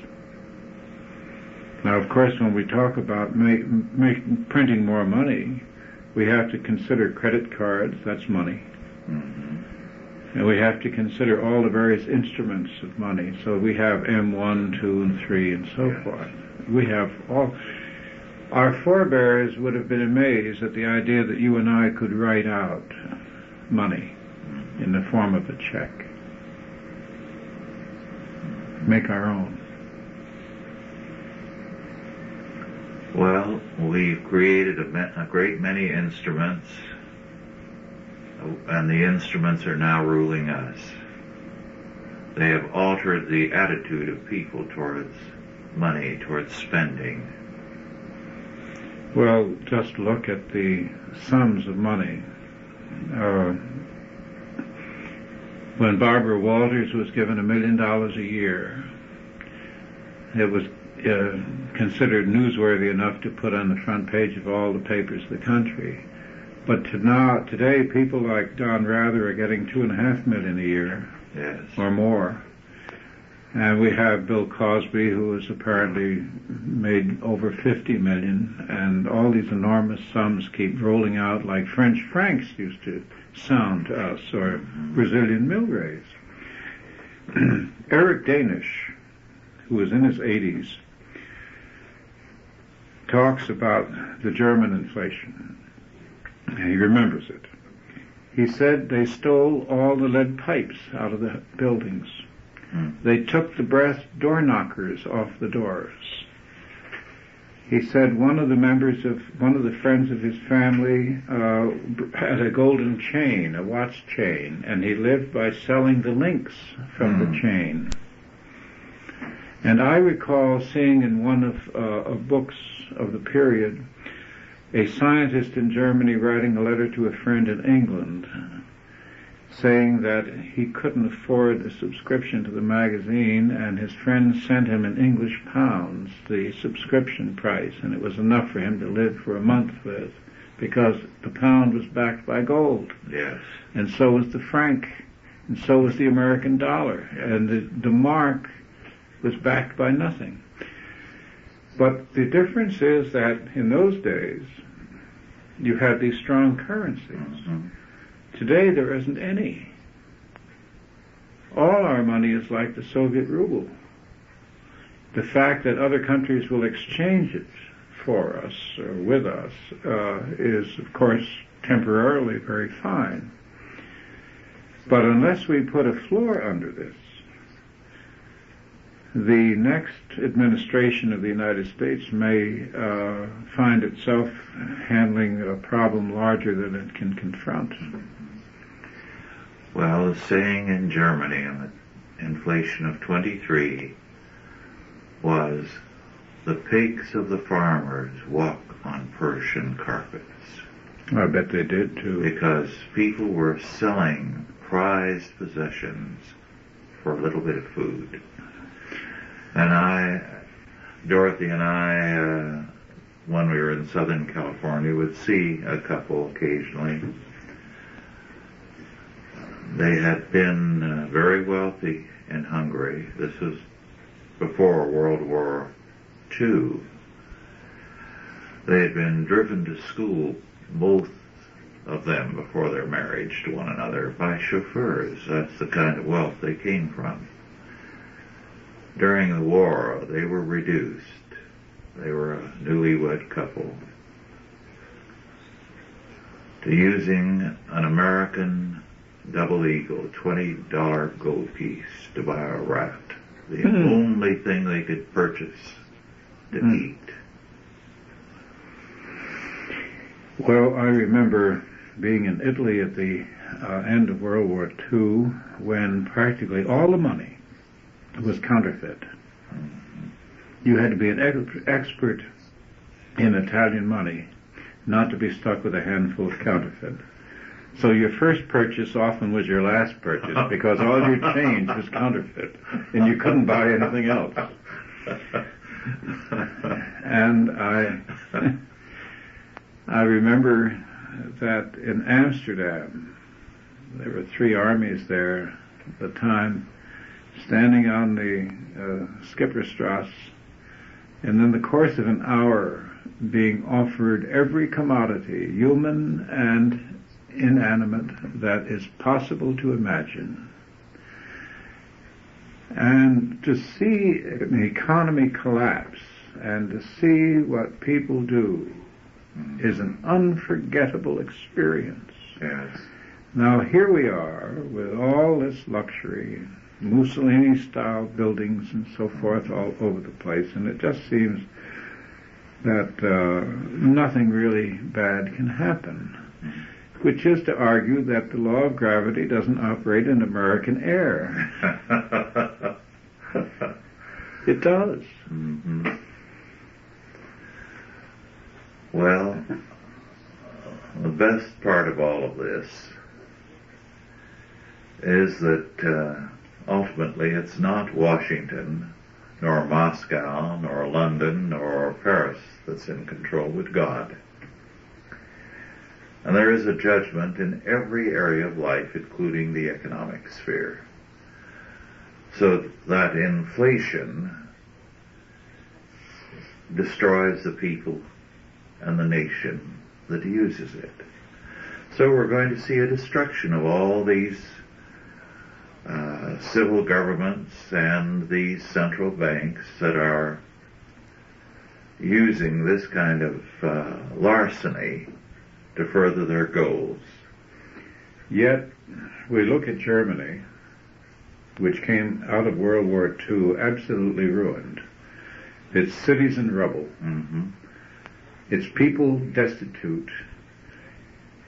Speaker 3: Now, of course, when we talk about printing more money, we have to consider credit cards, that's money. And we have to consider all the various instruments of money. So we have M1, 2, and 3, and so forth. We have all. Our forebears would have been amazed at the idea that you and I could write out money in the form of a check. Make our own.
Speaker 2: Well, we've created a great many instruments and the instruments are now ruling us. They have altered the attitude of people towards money, towards spending.
Speaker 3: Well, just look at the sums of money. When Barbara Walters was given $1 million a year, it was considered newsworthy enough to put on the front page of all the papers of the country. But today, people like Don Rather are getting $2.5 million a year,
Speaker 2: yes,
Speaker 3: or more. And we have Bill Cosby, who has apparently made over $50 million, and all these enormous sums keep rolling out like French francs used to sound to us, or Brazilian milrays. Eric Danish, who is in his 80s, talks about the German inflation. He remembers it. He said they stole all the lead pipes out of the buildings. They took the brass door knockers off the doors. He said one of the friends of his family had a golden chain, a watch chain, and he lived by selling the links from the chain. And I recall seeing in one of books of the period a scientist in Germany writing a letter to a friend in England saying that he couldn't afford the subscription to the magazine, and his friend sent him in English pounds the subscription price, and it was enough for him to live for a month with, because the pound was backed by gold.
Speaker 2: Yes.
Speaker 3: And so was the franc, and so was the American dollar, and the mark was backed by nothing. But the difference is that in those days, you had these strong currencies. Today there isn't any. All our money is like the Soviet ruble. The fact that other countries will exchange it for us or with us is, of course, temporarily very fine. But unless we put a floor under this, the next administration of the United States may find itself handling a problem larger than it can confront.
Speaker 2: Well, the saying in Germany on the inflation of 23 was, the pigs of the farmers walk on Persian carpets.
Speaker 3: I bet they did too.
Speaker 2: Because people were selling prized possessions for a little bit of food. And Dorothy and I, when we were in Southern California, would see a couple occasionally. They had been very wealthy in Hungary. This was before World War II. They had been driven to school, both of them, before their marriage to one another, by chauffeurs. That's the kind of wealth they came from. During the war, they were reduced. They were a newlywed couple to using an American double eagle, $20 gold piece to buy a rat. The only thing they could purchase to eat.
Speaker 3: Well, I remember being in Italy at the end of World War II, when practically all the money was counterfeit. You had to be an expert in Italian money not to be stuck with a handful of counterfeit. So your first purchase often was your last purchase, because all your change was counterfeit, and you couldn't buy anything else. And I remember that in Amsterdam, there were 3 armies there at the time, standing on the Skipperstrasse, and in the course of an hour being offered every commodity, human and inanimate, that is possible to imagine. And to see an economy collapse and to see what people do is an unforgettable experience.
Speaker 2: Yes.
Speaker 3: Now here we are with all this luxury, Mussolini-style buildings and so forth all over the place, and it just seems that nothing really bad can happen. which is to argue that the law of gravity doesn't operate in American air. It does.
Speaker 2: Mm-hmm. Well, the best part of all of this is that ultimately it's not Washington, nor Moscow, nor London, nor Paris that's in control, but God. And there is a judgment in every area of life, including the economic sphere. So that inflation destroys the people and the nation that uses it. So we're going to see a destruction of all these civil governments and these central banks that are using this kind of larceny to further their goals.
Speaker 3: Yet, we look at Germany, which came out of World War II absolutely ruined. Its cities in rubble.
Speaker 2: Mm-hmm.
Speaker 3: Its people destitute.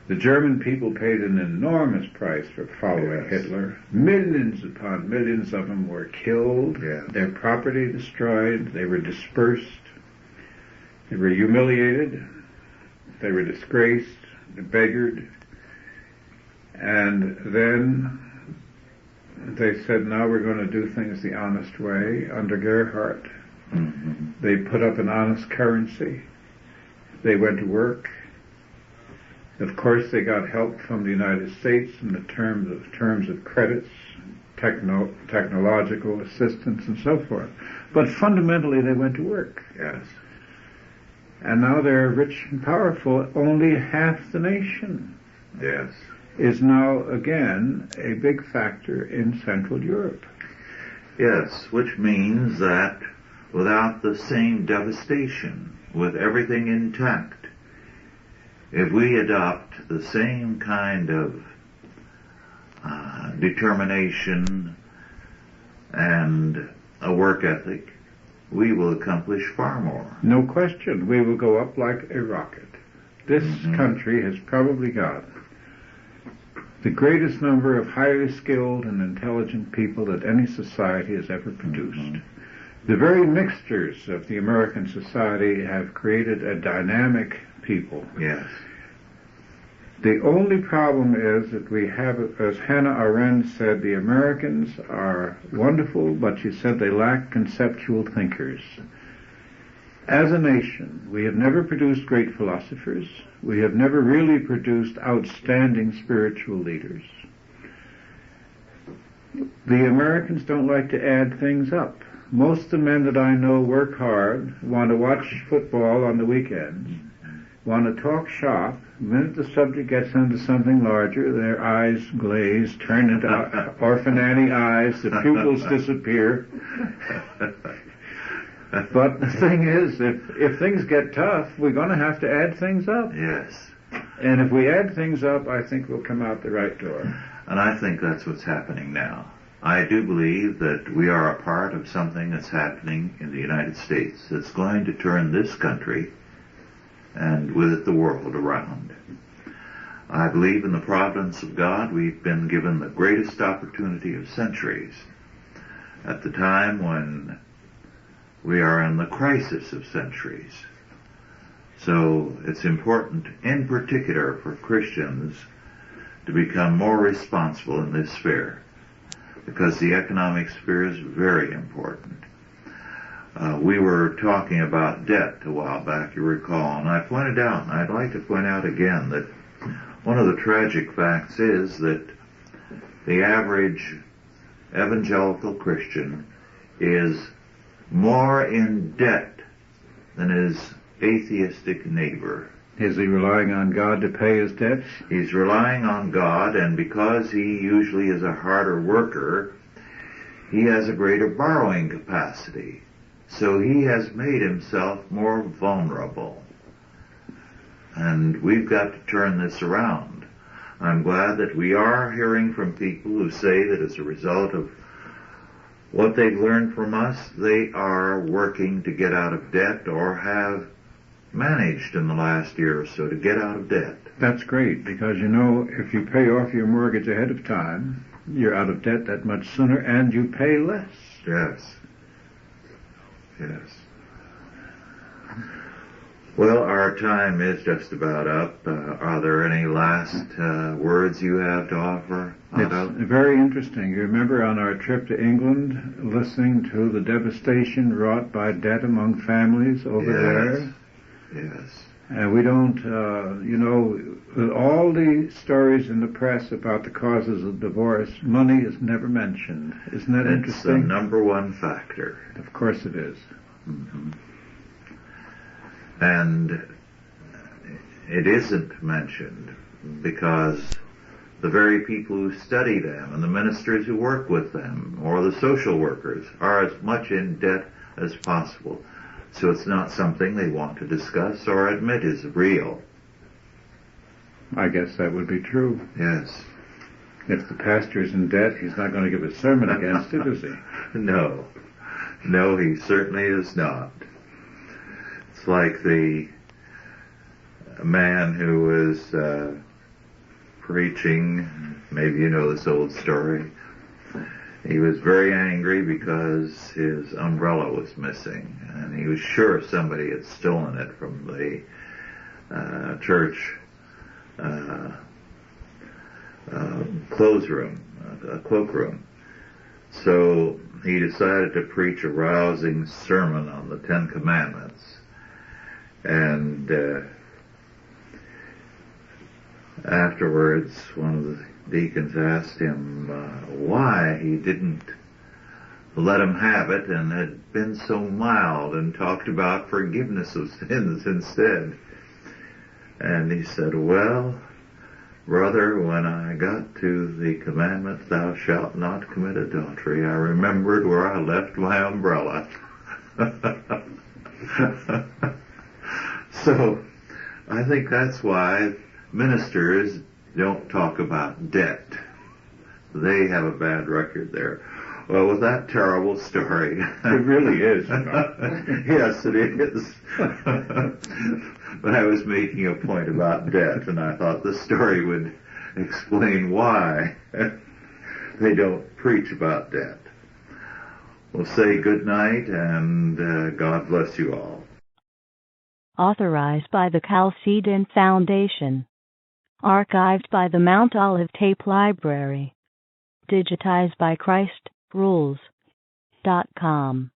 Speaker 3: The German people paid an enormous price for following Hitler. Millions upon millions of them were killed, their property destroyed, they were dispersed, they were humiliated, they were disgraced, beggared, and then they said, now we're going to do things the honest way under Gerhardt.
Speaker 2: Mm-hmm.
Speaker 3: They put up an honest currency. They went to work. Of course, they got help from the United States in the terms of credits, technological assistance, and so forth. But fundamentally, they went to work.
Speaker 2: Yes.
Speaker 3: And now they're rich and powerful. Only half the nation is now, again, a big factor in Central Europe.
Speaker 2: Yes, which means that without the same devastation, with everything intact, if we adopt the same kind of determination and a work ethic, we will accomplish far more.
Speaker 3: No question. We will go up like a rocket. This country has probably got the greatest number of highly skilled and intelligent people that any society has ever produced. The very mixtures of the American society have created a dynamic people.
Speaker 2: Yes.
Speaker 3: The only problem is that we have, as Hannah Arendt said, the Americans are wonderful, but she said they lack conceptual thinkers. As a nation, we have never produced great philosophers. We have never really produced outstanding spiritual leaders. The Americans don't like to add things up. Most of the men that I know work hard, want to watch football on the weekends, want to talk shop. The minute the subject gets into something larger, their eyes glaze, turn into Orphan Annie eyes, the pupils disappear. But the thing is, if things get tough, we're going to have to add things up.
Speaker 2: Yes.
Speaker 3: And if we add things up, I think we'll come out the right door.
Speaker 2: And I think that's what's happening now. I do believe that we are a part of something that's happening in the United States that's going to turn this country and with it the world around. I believe in the providence of God. We've been given the greatest opportunity of centuries at the time when we are in the crisis of centuries. So it's important, in particular, for Christians to become more responsible in this sphere, because the economic sphere is very important. We were talking about debt a while back, you recall, and I pointed out, and I'd like to point out again, that one of the tragic facts is that the average evangelical Christian is more in debt than his atheistic neighbor.
Speaker 3: Is he relying on God to pay his debts?
Speaker 2: He's relying on God, and because he usually is a harder worker, he has a greater borrowing capacity. So he has made himself more vulnerable. And we've got to turn this around. I'm glad that we are hearing from people who say that as a result of what they've learned from us, they are working to get out of debt or have managed in the last year or so to get out of debt.
Speaker 3: That's great, because, you know, if you pay off your mortgage ahead of time, you're out of debt that much sooner, and you pay less.
Speaker 2: Yes. Yes. Well, our time is just about up. Are there any last words you have to offer?
Speaker 3: It's very interesting. You remember on our trip to England, listening to the devastation wrought by debt among families over there?
Speaker 2: Yes.
Speaker 3: And we don't, you know, with all the stories in the press about the causes of divorce, money is never mentioned. Isn't that interesting?
Speaker 2: It's the number one factor.
Speaker 3: Of course it is.
Speaker 2: Mm-hmm. And it isn't mentioned because the very people who study them and the ministers who work with them or the social workers are as much in debt as possible. So it's not something they want to discuss or admit is real.
Speaker 3: I guess that would be true.
Speaker 2: Yes.
Speaker 3: If the pastor's in debt, he's not going to give a sermon against it, is he?
Speaker 2: No. No, he certainly is not. It's like the man who was preaching, maybe you know this old story. He was very angry because his umbrella was missing, and he was sure somebody had stolen it from the church cloakroom. So he decided to preach a rousing sermon on the Ten Commandments. And afterwards, one of the deacons asked him why he didn't let him have it and had been so mild and talked about forgiveness of sins instead. And he said, well, brother, when I got to the commandment, thou shalt not commit adultery, I remembered where I left my umbrella. So I think that's why ministers don't talk about debt. They have a bad record there. Well, with that terrible story.
Speaker 3: It really is.
Speaker 2: Yes, it is. But I was making a point about debt, and I thought the story would explain why they don't preach about debt. We'll say good night, and God bless you all.
Speaker 1: Authorized by the Chalcedon Foundation. Archived by the Mount Olive Tape Library. Digitized by ChristRules.com.